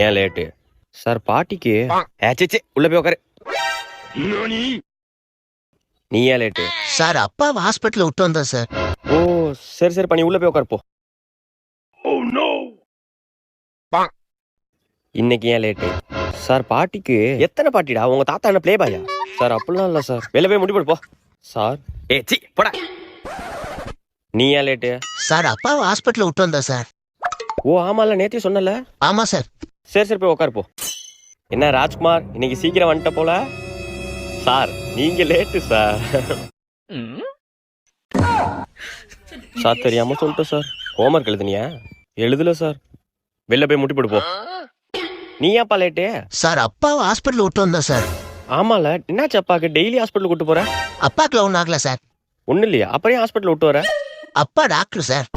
ஏன் late? Sir பாட்டிக்கு ஏச்சே உள்ள போய் உட்காரு. நீ ஏன் லேட்டு? சார் அப்பாவை ஹாஸ்பிட்டல் விட்டு வந்தேன் சார். ஓ சரி சரி பண்ணி உள்ள போய் உட்காரு போ. இன்னைக்கு ஏன் லேட்டு? சார் பாட்டிக்கு எத்தனை பாட்டிடா? உங்க தாத்தா என்ன பிளே பாயா? சார் அப்படிலாம் இல்ல சார். வெளில போய் முடி போடு போ. சார் சி போடா. நீ ஏன் லேட்டு? சார் அப்பாவை ஹாஸ்பிட்டல் விட்டு வந்தேன் சார். ஓ ஆமால நேத்தே சொன்னல. ஆமா சார். சரி சரி போய் உட்காரு போ. என்ன ராஜ்குமார் இன்னைக்கு சீக்கிரம் வந்துட்ட போல. சார் நீங்க லேட்டு சார். சார் தெரியாம சொல்லிட்டேன் சார். ஹோம்ஒர்க் எழுதுனியா? எழுதல சார். வெளில போய் முட்டி போடு போ. நீ ஏன்ப்பா லேட்டு? சார் அப்பாவை ஹாஸ்பிட்டல் விட்டு வந்தேன் சார். ஆமால என்னாச்சு அப்பாக்கு? டெய்லி ஹாஸ்பிட்டல் கூட்டு போற? அப்பாக்குல ஒன்றும் ஆகல சார். ஒன்னும் இல்லையா? அப்புறம் ஹாஸ்பிட்டல் விட்டு வர? அப்பா டாக்டர் சார்.